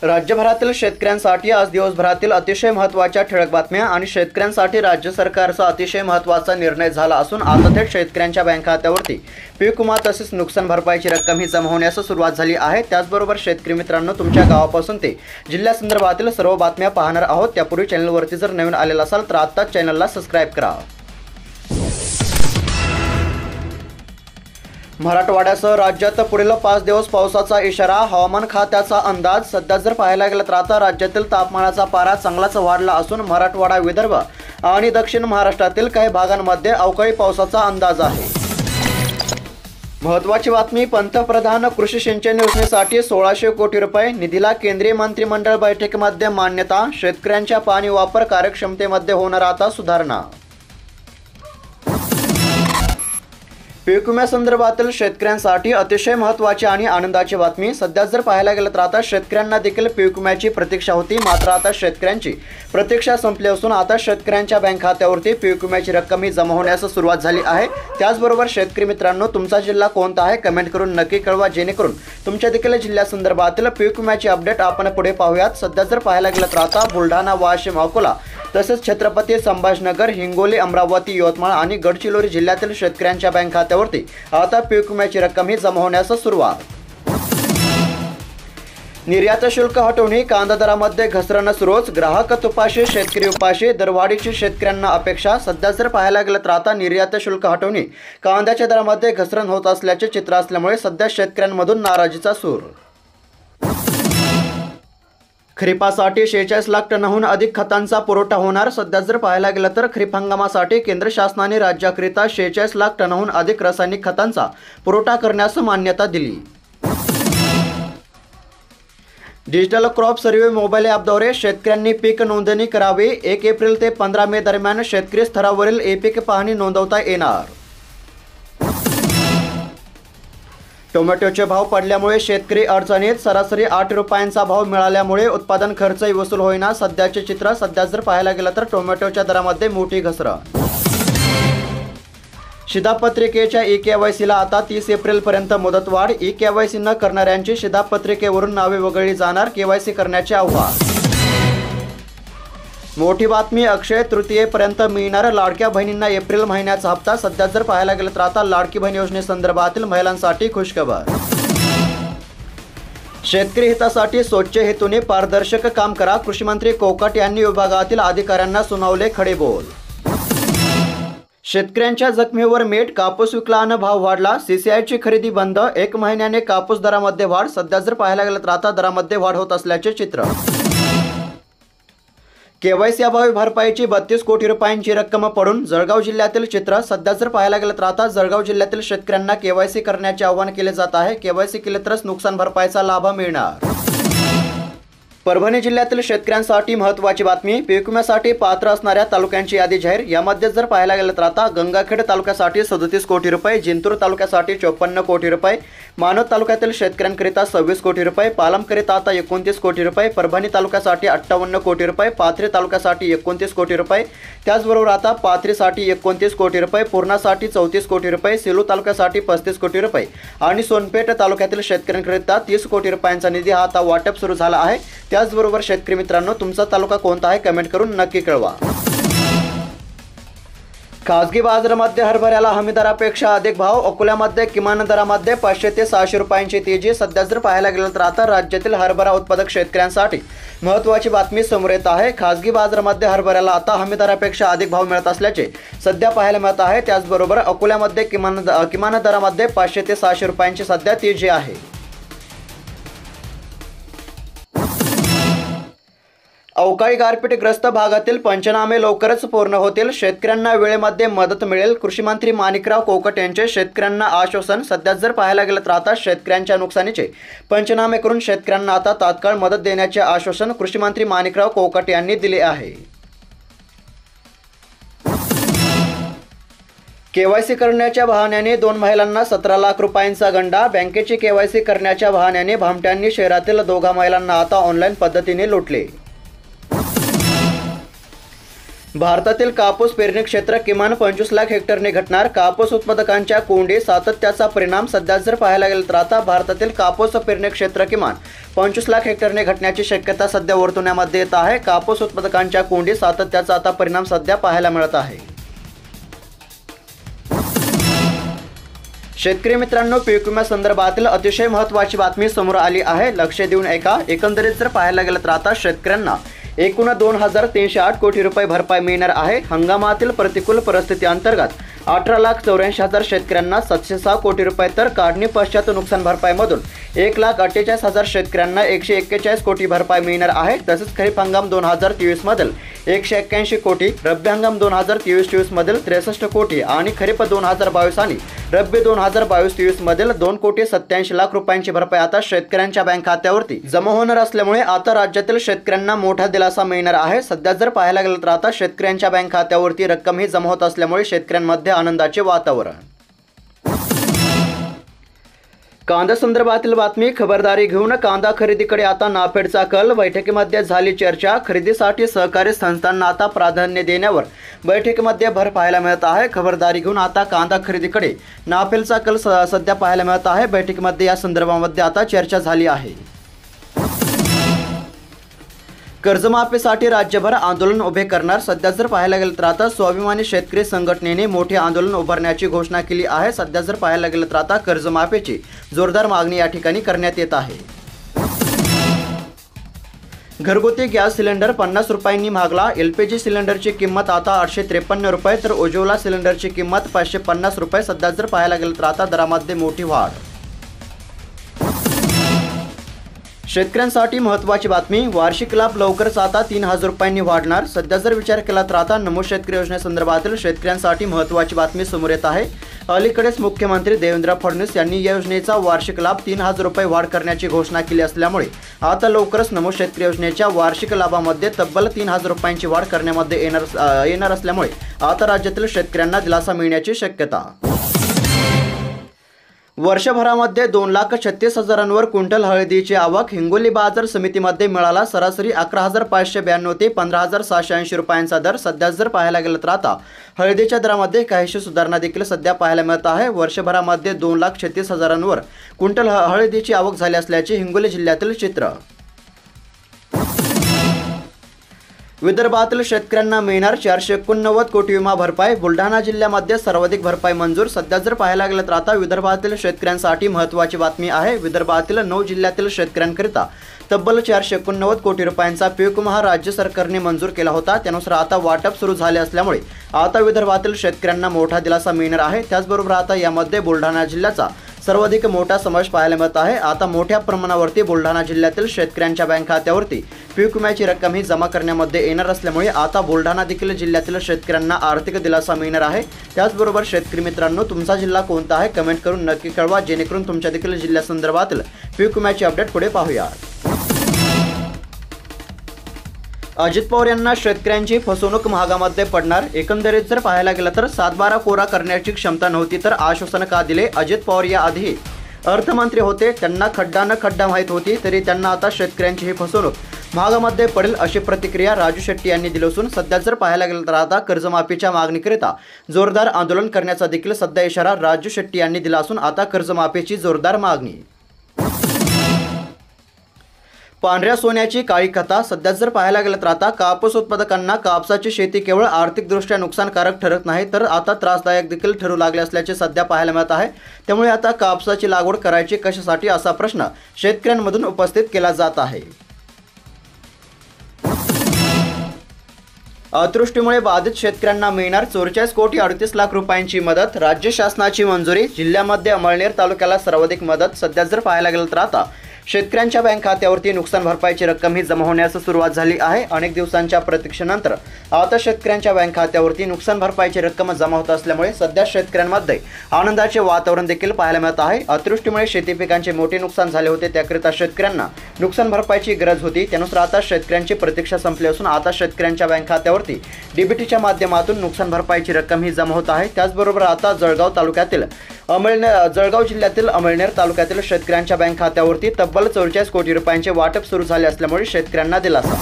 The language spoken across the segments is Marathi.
राज्यभरातील शेतकऱ्यांसाठी आज दिवसभरातील अतिशय महत्त्वाच्या ठळक बातम्या आणि शेतकऱ्यांसाठी राज्य सरकारचा अतिशय महत्त्वाचा निर्णय झाला असून आता थेट शेतकऱ्यांच्या बँक खात्यावरती पीक विमा तसेच नुकसान भरपाईची रक्कम ही जमा होण्यास सुरुवात झाली आहे। त्याचबरोबर शेतकरी मित्रांनो, तुमच्या गावापासून ते जिल्ह्यासंदर्भातील सर्व बातम्या पाहणार आहोत। त्यापूर्वी चॅनलवरती जर नवीन आलेला असाल तर आत्ताच चॅनलला सबस्क्राइब करा। मराठवाड्यासह राज्यात पुढील 5 दिवस पावसाचा इशारा, हवामान खात्याचा अंदाज। सध्या जर पाहायला गेलं तर आता राज्यातील तापमानाचा पारा चांगलाच वाढला असून मराठवाडा, विदर्भ आणि दक्षिण महाराष्ट्रातील काही भागांमध्ये अवकाळी पावसाचा अंदाज आहे। महत्त्वाची बातमी, पंतप्रधान कृषी सिंचन योजनेसाठी 1600 कोटी रुपये निधीला केंद्रीय मंत्रिमंडळ बैठकीमध्ये मान्यता। शेतकऱ्यांच्या पाणी वापर कार्यक्षमतेमध्ये होणार आता सुधारणा। पीक विम्यासंदर्भातील शेतकऱ्यांसाठी अतिशय महत्त्वाची आणि आनंदाची बातमी। सध्या जर पाहायला गेलं तर आता शेतकऱ्यांना देखील पीक विम्याची प्रतीक्षा होती, मात्र आता शेतकऱ्यांची प्रतीक्षा संपली असून आता शेतकऱ्यांच्या बँक खात्यावरती पीक विम्याची रक्कम ही जमा होण्यास सुरुवात झाली आहे। त्याचबरोबर शेतकरी मित्रांनो, तुमचा जिल्हा कोणता आहे कमेंट करून नक्की कळवा, जेणेकरून तुमच्या देखील जिल्ह्यासंदर्भातील पीक विम्याची अपडेट आपण पुढे पाहूयात। सध्या जर पाहायला गेलं तर आता बुलढाणा, वाशिम, अकोला तसेच छत्रपती संभाजीनगर, हिंगोली, अमरावती, यवतमाळ आणि गडचिरोली जिल्ह्यातील शेतकऱ्यांच्या बँक खात्यावरती आता पीक विम्याची रक्कम ही जमा होण्यास सुरुवात। निर्यात शुल्क हटवणी, कांदा दरामध्ये घसरण सुरूच, ग्राहक तुपाशी शेतकरी उपाशी, दरवाढीची शेतकऱ्यांना अपेक्षा। सध्या जर पाहायला गेलं तर आता निर्यात शुल्क हटवणी, कांद्याच्या दरामध्ये घसरण होत असल्याचे चित्र असल्यामुळे सध्या शेतकऱ्यांमधून नाराजीचा सूर। खरीपासाठी 46 लाख टनाहून अधिक खतांचा पुरवठा होणार। सध्या जर पाहायला गेलं तर खरीप हंगामासाठी केंद्र शासनाने राज्याकरिता 46 लाख टनाहून अधिक रासायनिक खतांचा पुरवठा करण्यास मान्यता दिली। डिजिटल क्रॉप सर्व्हे मोबाईल ॲपद्वारे शेतकऱ्यांनी पीक नोंदणी करावी। 1 एप्रिल ते 15 मे दरम्यान शेतकरी स्तरावरील ई-पीक पाहणी नोंदवता येणार। टोमॅटोचे भाव पडल्यामुळे शेतकरी अडचणीत, सरासरी 8 रुपयांचा भाव मिळाल्यामुळे उत्पादन खर्चही वसूल होईना सध्याचे चित्र। सध्या जर पाहायला गेलं तर टोमॅटोच्या दरामध्ये मोठी घसरण। शिधापत्रिकेच्या ई-केवायसीला आता 30 एप्रिलपर्यंत मुदतवाढ। ई-केवायसी न करणाऱ्यांची शिधापत्रिकेवरून नावे वगळली जाणार, केवायसी करण्याचे आव्हान। मोठी बातमी, अक्षय तृतीयेपर्यंत मिळणार लाडक्या बहिणींना एप्रिल महिन्याचा हप्ता। सध्या जर पाहायला गेलं तर आता लाडकी बहीण योजनेसंदर्भातील महिलांसाठी खुशखबर। शेतकरी हितासाठी स्वच्छ हेतूने पारदर्शक काम करा, कृषी मंत्री कोकाटे यांनी विभागातील अधिकाऱ्यांना सुनावले खडे बोल। शेतकऱ्यांच्या जखमेवर मीठ, कापूस विकला भाव वाढला, CCIची खरेदी बंद, 1 महिन्याने कापूस दरामध्ये वाढ। सध्या जर पाहायला गेलं तर आता दरामध्ये वाढ होत असल्याचे चित्र। केवायसी अभावी भरपाईची 32 कोटी रुपयांची रक्कम पडून जळगाव जिल्ह्यातील चित्र। सध्या जर पाहायला गेलं तर आता जळगाव जिल्ह्यातील शेतकऱ्यांना केवायसी करण्याचे आवाहन केले जात आहे। केवायसी केले तरच नुकसान भरपाईचा लाभ मिळणार। परभणी जिल्ह्यातील शेतकऱ्यांसाठी महत्त्वाची बातमी, पीक विम्यासाठी पात्र असणाऱ्या तालुक्यांची यादी जाहीर। यामध्ये जर पाहायला गेलं तर आता गंगाखेड तालुक्यासाठी 37 कोटी रुपये, जिंतूर तालुक्यासाठी 54 कोटी रुपये, मानवत तालुक्यातील शेतकऱ्यांकरिता 26 कोटी रुपये, पालमकरिता आता 29 कोटी रुपये, परभणी तालुक्यासाठी 58 कोटी रुपये, पाथरी तालुक्यासाठी 29 कोटी रुपये, त्याचबरोबर आता पाथरीसाठी 29 कोटी रुपये, पूर्णासाठी 34 कोटी रुपये, सेलू तालुक्यासाठी 35 कोटी रुपये आणि सोनपेठ तालुक्यातील शेतकऱ्यांकरिता 30 कोटी रुपयांचा निधी हा आता वाटप सुरू झाला आहे। त्याचबरोबर शेतकरी मित्रांनो, तुमचा तालुका कोणता आहे कमेंट करून नक्की कळवा। खासगी बाजारामध्ये हरभऱ्याला हमी दरापेक्षा अधिक भाव, अकोल्यामध्ये किमान दरामध्ये 500 ते 600 रुपयांची तेजी। सध्या जर पाहायला गेलं तर आता राज्यातील हरभरा उत्पादक शेतकऱ्यांसाठी महत्त्वाची बातमी समोर येत आहे। खासगी बाजारामध्ये हरभऱ्याला आता हमी दरापेक्षा अधिक भाव मिळत असल्याचे सध्या पाहायला मिळत आहे। त्याचबरोबर अकोल्यामध्ये किमान दरामध्ये 500 ते 600 रुपयांची सध्या तेजी आहे। अवकाळी गारपीटग्रस्त भागातील पंचनामे लवकरच पूर्ण होतील, शेतकऱ्यांना वेळेमध्ये मदत मिळेल, कृषी मंत्री माणिकराव कोकाटे यांचे शेतकऱ्यांना आश्वासन। सध्या जर पाहायला गेलं तर आता शेतकऱ्यांच्या नुकसानीचे पंचनामे करून शेतकऱ्यांना आता तात्काळ मदत देण्याचे आश्वासन कृषी मंत्री माणिकराव कोकाटे यांनी दिले आहे। केवायसी करण्याच्या बहाण्याने 2 महिलांना 17 लाख रुपयांचा गंडा, बँकेची केवायसी करण्याच्या बहाण्याने भामट्यांनी शहरातील 2 महिलांना आता ऑनलाईन पद्धतीने लुटले। भारतातील कापूस पेरणी क्षेत्र किमान 25 लाख हेक्टरने घटणार. कापूस उत्पादकांच्या कोंडी सातत्याचा परिणाम. सध्या जर पाहायला गेलं तर आता भारतातील कापूस पेरणी क्षेत्र किमान 25 लाख हेक्टरने घटण्याची शक्यता सध्या वर्तवण्यामध्ये येत आहे. कापूस उत्पादकांच्या कोंडी सातत्याचा आता परिणाम सध्या पाहायला मिळत आहे. शेतकरी मित्रांनो, पीक विम्यासंदर्भातील अतिशय महत्त्वाची बातमी समोर आली आहे. लक्ष देऊन ऐका. एकंदरीत जर पाहायला गेलं तर आता शेतकऱ्यांना एकूण 2,308 कोटी रुपये भरपाई मिळणार आहे. हंगामातील प्रतिकूल परिस्थिती अंतर्गत 18,84,000 शेतकऱ्यांना 706 कोटी रुपये तर काढणी पश्चात नुकसान भरपाईमधून 1,48,000 शेतकऱ्यांना 141 कोटी भरपाई मिळणार आहे. तसेच खरीप हंगाम 2023 मधील 181 कोटी, रब्बी हंगाम 2023-24 मधील 63 कोटी आणि खरीप 2022 आणि रब्बी 2022-23 मधील 2,87,00,000 रुपयांची भरपाई आता शेतकऱ्यांच्या बँक खात्यावरती जमा होणार असल्यामुळे आता राज्यातील शेतकऱ्यांना मोठा दिलासा मिळणार आहे. सध्या जर पाहायला गेलं तर आता शेतकऱ्यांच्या बँक खात्यावरती रक्कम ही जमा होत असल्यामुळे शेतकऱ्यांमध्ये आनंदाचे वातावरण. कांदा संदर्भातील बातमी. खबरदारी घेऊन कांदा खरेदीकडे आता नाफेडचा कल. बैठकीमध्ये झाली चर्चा. खरेदीसाठी सहकारी संस्थांना आता प्राधान्य देण्यावर बैठकीमध्ये भर पाहायला मिळत आहे. खबरदारी घेऊन आता कांदा खरेदीकडे नाफेडचा कल सध्या पाहायला मिळत आहे. बैठकीमध्ये या संदर्भामध्ये आता चर्चा झाली आहे. कर्जमाफीसाठी राज्यभर आंदोलन उभे करणार. सध्या जर पाहायला गेलं तर आता स्वाभिमानी शेतकरी संघटनेने मोठे आंदोलन उभारण्याची घोषणा केली आहे. सध्या जर पाहायला गेलं तर आता कर्जमाफीची जोरदार मागणी या ठिकाणी करण्यात येत आहे. घरगुती गॅस सिलेंडर 50 रुपयांनी महागला. LPG सिलेंडरची किंमत आता 853 रुपये तर उज्ज्वला सिलेंडरची किंमत 550 रुपये. सध्या जर पाहायला गेलं तर आता दरामध्ये मोठी वाढ. शेतकऱ्यांसाठी महत्त्वाची बातमी. वार्षिक लाभ लवकरच आता 3,000 रुपयांनी वाढणार. सध्या जर विचार केला तर आता नमो शेतकरी योजनेसंदर्भातील शेतकऱ्यांसाठी महत्त्वाची बातमी समोर येत आहे. अलीकडेच मुख्यमंत्री देवेंद्र फडणवीस यांनी या योजनेचा वार्षिक लाभ 3,000 रुपये वाढ करण्याची घोषणा केली असल्यामुळे आता लवकरच नमो शेतकरी योजनेच्या वार्षिक लाभामध्ये तब्बल 3,000 रुपयांची वाढ करण्यामध्ये येणार असल्यामुळे आता राज्यातील शेतकऱ्यांना दिलासा मिळण्याची शक्यता. वर्षभरामध्ये 2,36,000वर क्विंटल हळदीची आवक. हिंगोली बाजार समितीमध्ये मिळाला सरासरी 11,592 ते 15,780 रुपयांचा दर. सध्या जर पाहायला गेलं तर आता हळदीच्या दरामध्ये काहीशी सुधारणा देखील सध्या पाहायला मिळत आहे. वर्षभरामध्ये 2,36,000वर क्विंटल हळदीची आवक झाली असल्याचे हिंगोली जिल्ह्यातील चित्र. विदर्भातील शेतकऱ्यांना मिळणार 489 कोटी विमा भरपाई. बुलढाणा जिल्ह्यामध्ये सर्वाधिक भरपाई मंजूर. सध्या जर पाहायला गेलं तर आता विदर्भातील शेतकऱ्यांसाठी महत्त्वाची बातमी आहे. विदर्भातील 9 जिल्ह्यातील शेतकऱ्यांकरिता तब्बल 489 कोटी रुपयांचा पीक विमा राज्य सरकारने मंजूर केला होता. त्यानुसार आता वाटप सुरू झाले असल्यामुळे आता विदर्भातील शेतकऱ्यांना मोठा दिलासा मिळणार आहे. त्याचबरोबर आता यामध्ये बुलढाणा जिल्ह्याचा सर्वाधिक मोठा समावेश पाहायला मिळत आहे. आता मोठ्या प्रमाणावरती बुलढाणा जिल्ह्यातील शेतकऱ्यांच्या बँक खात्यावरती पीक विम्याची रक्कम ही जमा करण्यामध्ये येणार असल्यामुळे आता बुलढाणा देखील जिल्ह्यातील शेतकऱ्यांना आर्थिक दिलासा मिळणार आहे. त्याचबरोबर शेतकरी मित्रांनो, तुमचा जिल्हा कोणता आहे कमेंट करून नक्की कळवा, जेणेकरून तुमच्या देखील जिल्ह्यासंदर्भातील पीक विम्याची अपडेट पुढे पाहूया. अजित पवार यांना शेतकऱ्यांची फसवणूक महागामध्ये पडणार. एकंदरीत जर पाहायला गेलं तर 7/12 कोरा करण्याची क्षमता नव्हती तर आश्वासन का दिले. अजित पवार या आधी अर्थमंत्री होते. त्यांना खड्डा न खड्डा माहीत होती तरी त्यांना आता शेतकऱ्यांची ही फसवणूक महागामध्ये पडेल अशी प्रतिक्रिया राजू शेट्टी यांनी दिली असून सध्या जर पाहायला गेलं तर आता कर्जमाफीच्या मागणीकरिता जोरदार आंदोलन करण्याचा देखील सध्या इशारा राजू शेट्टी यांनी दिला असून आता कर्जमाफीची जोरदार मागणी. पांढऱ्या सोन्याची काळी कथा. सध्या जर पाहायला गेलं तर आता कापूस उत्पादकांना कापसाची शेती केवळ आर्थिकदृष्ट्या नुकसानकारक ठरत नाही तर आता त्रासदायक देखील ठरू लागले असल्याचे सध्या पाहायला मिळत आहे. त्यामुळे आता कापसाची लागवड करायची कशासाठी असा प्रश्न शेतकऱ्यांमधून उपस्थित केला जात आहे. अतिवृष्टीमुळे बाधित शेतकऱ्यांना मिळणार 44 कोटी 38 लाख रुपयांची मदत. राज्य शासनाची मंजुरी. जिल्ह्यामध्ये अमळनेर तालुक्याला सर्वाधिक मदत. सध्या जर पाहायला गेलं तर आता शेतकऱ्यांच्या बँक खात्यावरती नुकसान भरपाईची रक्कम ही जमा होण्यास सुरुवात झाली आहे. अनेक दिवसांच्या प्रतीक्षेनंतर आता शेतकऱ्यांच्या बँक खात्यावरती नुकसान भरपाईची रक्कम जमा होत असल्यामुळे सध्या शेतकऱ्यांमध्ये आनंदाचे वातावरण देखील पाहायला मिळत आहे. अतिवृष्टीमुळे शेती पिकांचे मोठे नुकसान झाले होते, त्याकरिता शेतकऱ्यांना नुकसान भरपाईची गरज होती. त्यानुसार आता शेतकऱ्यांची प्रतीक्षा संपली असून आता शेतकऱ्यांच्या बँक खात्यावरती डीबीटीच्या माध्यमातून नुकसान भरपाईची रक्कम ही जमा होत आहे. त्याचबरोबर आता जळगाव जिल्ह्यातील अमळनेर तालुक्यातील शेतकऱ्यांच्या बँक खात्यावरती तब्बल 44 कोटी रुपयांचे वाटप सुरू झाले असल्यामुळे शेतकऱ्यांना दिलासा.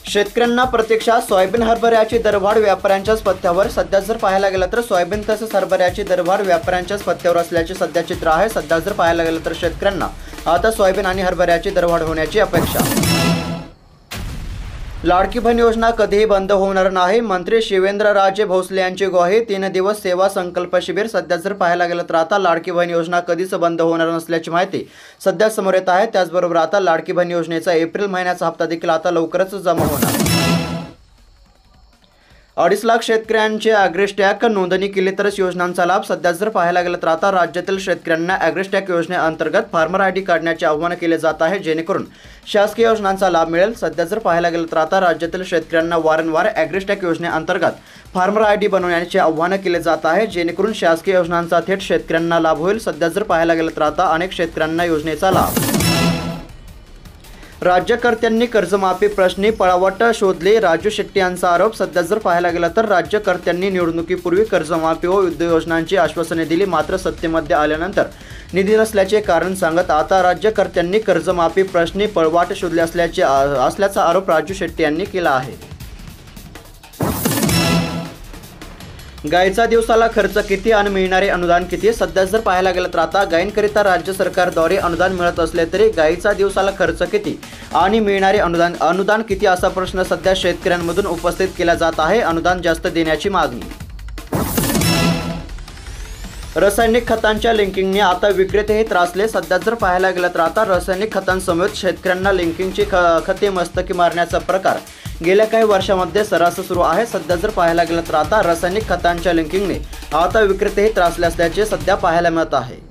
शेतकऱ्यांना प्रत्यक्षात सोयाबीन हरभऱ्याची दरवाढ व्यापाऱ्यांच्याच पथ्यावर. सध्या जर पाहायला गेलं तर सोयाबीन तसेच हरभऱ्याची दरवाढ व्यापाऱ्यांच्याच पथ्यावर असल्याचे सध्या चित्र आहे. सध्या जर पाहायला गेलं तर शेतकऱ्यांना आता सोयाबीन आणि हरभऱ्याची दरवाढ होण्याची अपेक्षा. लाडकी बहीण योजना कधीही बंद होणार नाही, मंत्री शिवेंद्रराजे भोसले यांची ग्वाही. 3 दिवस सेवा संकल्प शिबिर. सध्या जर पाहायला गेलं तर आता लाडकी बहीण योजना कधीच बंद होणार नसल्याची माहिती सध्या समोर येत आहे. त्याचबरोबर आता लाडकी बहीण योजनेचा एप्रिल महिन्याचा हप्ता देखील आता लवकरच जमा होणार. 2.5 लाख शेतकऱ्यांची ॲग्रिस्टॅक नोंदणी केली तरच योजनांचा लाभ. सध्या जर पाहायला गेलं तर आता राज्यातील शेतकऱ्यांना ॲग्रिस्टॅक योजनेअंतर्गत फार्मर ID काढण्याचे आवाहन केले जात आहे, जेणेकरून शासकीय योजनांचा लाभ मिळेल. सध्या जर पाहायला गेलं तर आता राज्यातील शेतकऱ्यांना वारंवार ॲग्रिस्टॅक योजनेअंतर्गत फार्मर ID बनवण्याचे आवाहन केले जात आहे, जेणेकरून शासकीय योजनांचा थेट शेतकऱ्यांना लाभ होईल. सध्या जर पाहायला गेलं तर आता अनेक शेतकऱ्यांना योजनेचा लाभ. राज्यकर्त्यांनी कर्जमाफी प्रश्नी पळावट शोधली, राजू शेट्टी यांचा आरोप. सध्या जर पाहायला गेलं तर राज्यकर्त्यांनी निवडणुकीपूर्वी कर्जमाफी व विविध योजनांची आश्वासने दिली, मात्र सत्तेमध्ये आल्यानंतर निधी नसल्याचे कारण सांगत आता राज्यकर्त्यांनी कर्जमाफी प्रश्नी पळवाट शोधली असल्याचा आरोप राजू शेट्टी यांनी केला आहे. गायीचा दिवसाला खर्च किती आणि मिळणारे अनुदान किती. सध्या जर पाहायला गेलं तर आता गायींकरिता राज्य सरकारद्वारे अनुदान मिळत असले तरी गायीचा दिवसाला खर्च किती आणि मिळणारे अनुदान किती असा प्रश्न सध्या शेतकऱ्यांमधून उपस्थित केला जात आहे. अनुदान जास्त देण्याची मागणी. रासायनिक खतांच्या लिंकिंगने आता विक्रेतेही त्रासले. सध्या जर पाहायला गेलं तर आता रासायनिक खतांसमवेत शेतकऱ्यांना लिंकिंगची खते मस्तकी मारण्याचा प्रकार गेल्या काही वर्षांमध्ये सर्रास सुरू आहे. सध्या जर पाहायला गेलं तर आता रासायनिक खतांच्या लिंकिंगने आता विक्रेतेही त्रासले असल्याचे सध्या पाहायला मिळत आहे.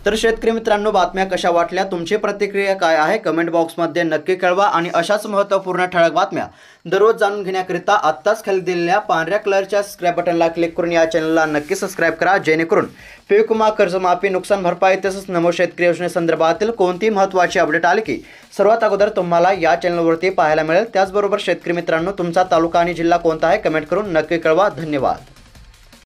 तर शेतकरी मित्रांनो, बातम्या कशा वाटल्या, तुमची प्रतिक्रिया काय आहे कमेंट बॉक्समध्ये नक्की कळवा. आणि अशाच महत्त्वपूर्ण ठळक बातम्या दररोज जाणून घेण्याकरिता आत्ताच खाली दिलेल्या पांढऱ्या कलरच्या सबस्क्राईब बटनला क्लिक करून या चॅनलला नक्की सबस्क्राईब करा, जेणेकरून पीक विमा, कर्जमाफी, नुकसान भरपाई तसेच नमो शेतकरी योजनेसंदर्भातील कोणतीही महत्त्वाची अपडेट आली की सर्वात अगोदर तुम्हाला या चॅनलवरती पाहायला मिळेल. त्याचबरोबर शेतकरी मित्रांनो, तुमचा तालुका आणि जिल्हा कोणता आहे कमेंट करून नक्की कळवा. धन्यवाद.